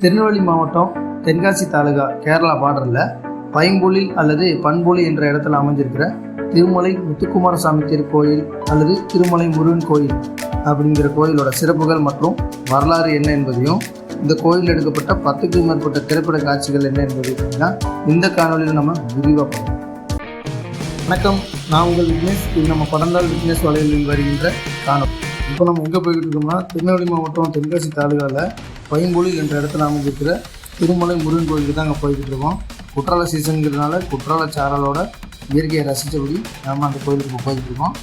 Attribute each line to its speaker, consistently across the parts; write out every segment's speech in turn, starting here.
Speaker 1: திருநெல்வேலி மாவட்டம் தென்காசி தாலுகா கேரளா பார்டரில் பைம்பொழில் அல்லது பண்பொழி என்ற இடத்துல அமைஞ்சிருக்கிற திருமலை முத்துக்குமாரசாமி திருக்கோயில் அல்லது திருமலை முருகன் கோயில் அப்படிங்கிற கோயிலோட சிறப்புகள் மற்றும் வரலாறு என்ன என்பதையும் இந்த கோயிலில் எடுக்கப்பட்ட 10க்கும் மேற்பட்ட திரைப்பட காட்சிகள் என்ன என்பதை பார்த்தீங்கன்னா இந்த காணொலியில் நம்ம விரிவாக பார்ப்போம். வணக்கம், நான் உங்கள் விக்னேஷ். இது நம்ம படந்தால் விக்னேஷ் வலையில் வருகின்ற காணொலி. இப்போ நம்ம எங்கே போய்கிட்டு இருக்கோம்னா திருநெல்வேலி மாவட்டம் தென்காசி தாலுகாவில் பைம்பொழில் என்ற இடத்துல அமைஞ்சிருக்கிற திருமலை முருகன் கோயிலுக்கு தான் அங்கே போய்கிட்டு இருக்கோம். குற்றால சீசனுங்கிறதுனால குற்றால சாரலோட இயற்கையை ரசித்தபடி நம்ம அந்த கோயிலுக்கு போய்கிட்டு இருக்கோம்.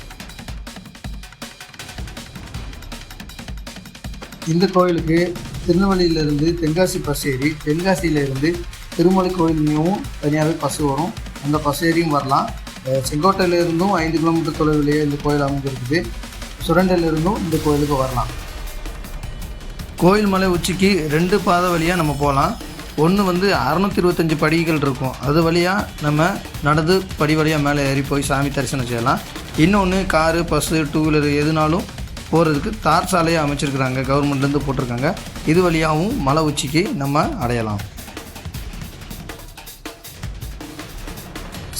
Speaker 1: இந்த கோயிலுக்கு திருநெல்வேலியிலேருந்து தென்காசி பஸ் ஏறி தென்காசியிலேருந்து திருமலை கோயிலையும் தனியாகவே பஸ் வரும். அந்த பஸ் ஏறியும் வரலாம். செங்கோட்டையிலிருந்தும் 5 கிலோமீட்டர் தொலைவிலேயே இந்த கோயில் அமைஞ்சிருக்குது. சுரண்டையிலிருந்தும் இந்த கோயிலுக்கு வரலாம். கோயில் மலை உச்சிக்கு 2 பாதை வழியாக நம்ம போகலாம். ஒன்று 625 படிகள் இருக்கும், அது வழியாக நம்ம நடந்து படி வழியாக மேலே ஏறி போய் சாமி தரிசனம் செய்யலாம். இன்னொன்று காரு, பஸ்ஸு, 2 வீலர் எதுனாலும் போகிறதுக்கு தார் சாலையை அமைச்சிருக்கிறாங்க, கவர்மெண்ட்லேருந்து போட்டிருக்காங்க. இது வழியாகவும் மலை உச்சிக்கு நம்ம அடையலாம்.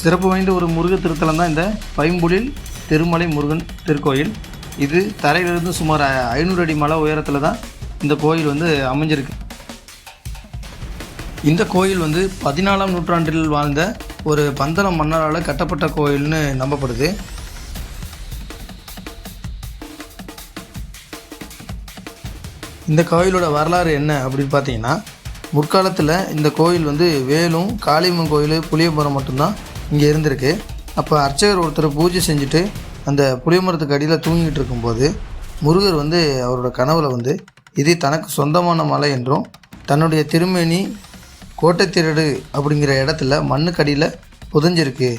Speaker 1: சிறப்பு வாய்ந்த ஒரு முருக திருத்தலம் தான் இந்த பைம்பொழில் திருமலை முருகன் திருக்கோயில். இது தரையிலிருந்து சுமார் 500 அடி மலை உயரத்தில் தான் இந்த கோயில் அமைஞ்சிருக்கு. இந்த கோயில் 14ஆம் நூற்றாண்டில் வாழ்ந்த ஒரு பந்தள மன்னரால் கட்டப்பட்ட கோயில்னு நம்பப்படுது. இந்த கோயிலோட வரலாறு என்ன அப்படின்னு பார்த்தீங்கன்னா, முற்காலத்தில் இந்த கோயில் வேலும் காளியம்மன் கோயில் புளியமரம் மட்டும்தான் இங்கே இருந்திருக்கு. அப்போ அர்ச்சகர் ஒருத்தர் பூஜை செஞ்சுட்டு அந்த புளியமரத்துக்கு அடியில் தூங்கிட்டு இருக்கும்போது முருகர் அவரோட கனவுல இது தனக்கு சொந்தமான மலை என்றும் தன்னுடைய திருமேனி கோட்டைத்திரடு அப்படிங்கிற இடத்துல மண்ணுக்கடியில் புதைஞ்சிருக்கு,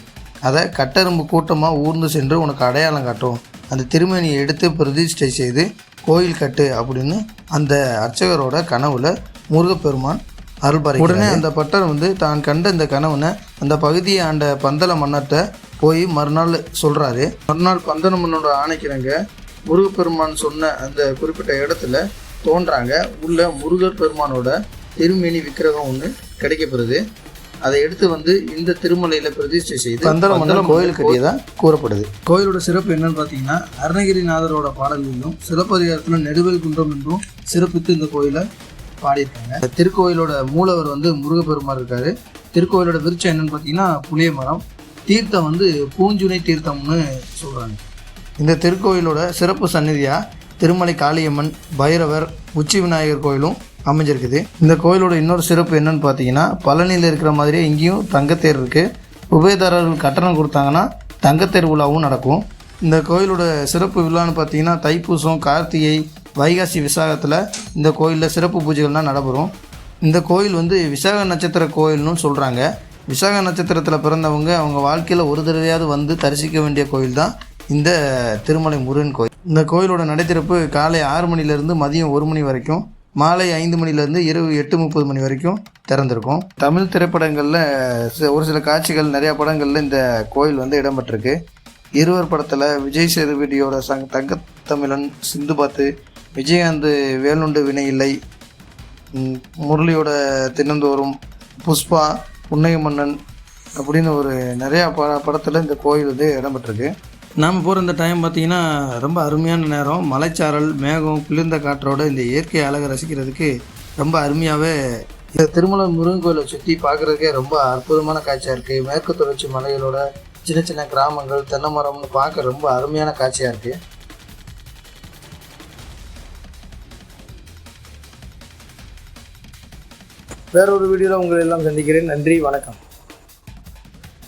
Speaker 1: அதை கட்டெரும்பு கூட்டமாக ஊர்ந்து சென்று உனக்கு அடையாளம் காட்டும், அந்த திருமேனியை எடுத்து பிரதிஷ்டை செய்து கோயில் கட்டு அப்படின்னு அந்த அர்ச்சகரோட கனவுல முருகப்பெருமான் அருள்பாரி. உடனே அந்த பட்டர் தான் கண்ட இந்த கனவுனை அந்த பகுதியை ஆண்ட பந்தள மன்னர்கிட்ட போய் மறுநாள் சொல்கிறாரு. மறுநாள் பந்தள மன்னோட ஆணைக்கிறங்க முருகப்பெருமான் சொன்ன அந்த குறிப்பிட்ட இடத்துல தோன்றாங்க. உள்ள முருகர் பெருமானோட திருமேனி விக்கிரகம் ஒன்று கிடைக்கப்படுது. அதை எடுத்து இந்த திருமலையில் பிரதிஷ்டை செய்து பந்தள மன்னர் கோயில் கட்டியதாக கூறப்படுது. கோயிலோட சிறப்பு என்னன்னு பார்த்தீங்கன்னா, அருணகிரிநாதரோட பாடல்களிலும் சிலப்பதிகாரத்தில் நெடுவேல் குன்றம் என்றும் சிறப்பித்து இந்த கோயிலை பாடியிருக்காங்க. திருக்கோயிலோட மூலவர் முருகப்பெருமான் இருக்காரு. திருக்கோயிலோட விருட்சம் என்னன்னு பார்த்தீங்கன்னா புளிய மரம். தீர்த்தம் பூஞ்சுனை தீர்த்தம்னு சொல்கிறாங்க. இந்த திருக்கோயிலோட சிறப்பு சந்நிதியாக திருமலை காளியம்மன், பைரவர், உச்சி விநாயகர் கோயிலும் அமைஞ்சிருக்குது. இந்த கோயிலோட இன்னொரு சிறப்பு என்னன்னு பார்த்தீங்கன்னா, பழனியில் இருக்கிற மாதிரியே இங்கேயும் தங்கத்தேர் இருக்குது. உபயதாரர்கள் கட்டணம் கொடுத்தாங்கன்னா தங்கத்தேர் விழாவும் நடக்கும். இந்த கோயிலோட சிறப்பு விழான்னு பார்த்தீங்கன்னா, தைப்பூசம், கார்த்திகை, வைகாசி, விசாகத்தில் இந்த கோயிலில் சிறப்பு பூஜைகள்லாம் நடைபெறும். இந்த கோயில் விசாக நட்சத்திர கோயில்னு சொல்கிறாங்க. விசாக நட்சத்திரத்தில் பிறந்தவங்க அவங்க வாழ்க்கையில் ஒரு தடவையாவது தரிசிக்க வேண்டிய கோயில் தான் இந்த திருமலை முருகன் கோயில். இந்த கோயிலோட நடைத்திறப்பு காலை 6 மணிலேருந்து மதியம் 1 மணி வரைக்கும், மாலை 5 மணிலேருந்து இரவு 8:30 மணி வரைக்கும் திறந்திருக்கும். தமிழ் திரைப்படங்களில் ஒரு சில காட்சிகள், நிறையா படங்களில் இந்த கோயில் இடம்பெற்றிருக்கு. இருவர் படத்தில் விஜய் சேதுபதியோட தங்கத்தமிழன், சிந்துபாத்து, விஜயகாந்த் வேலுண்டு வினையில்லை, முரளியோட தினந்தோறும், புஷ்பா, புன்னகை மன்னன் அப்படின்னு ஒரு நிறையா படத்தில் இந்த கோயில் இடம்பெற்றிருக்கு. நாம் போகிற இந்த டைம் பார்த்திங்கன்னா ரொம்ப அருமையான நேரம். மலைச்சாரல், மேகம், குளிர்ந்த காற்றோட இந்த இயற்கை அழகை ரசிக்கிறதுக்கு ரொம்ப அருமையாகவே இந்த திருமலை முருகன் கோயிலை சுற்றி பார்க்குறதுக்கே ரொம்ப அற்புதமான காட்சியாக இருக்குது. மேற்கு தொடர்ச்சி மலைகளோட சின்ன சின்ன கிராமங்கள், தென்னை மரம்னு பார்க்க ரொம்ப அருமையான காட்சியாக இருக்குது. வேறொரு வீடியோவில் உங்களை எல்லாம் சந்திக்கிறேன். நன்றி, வணக்கம்.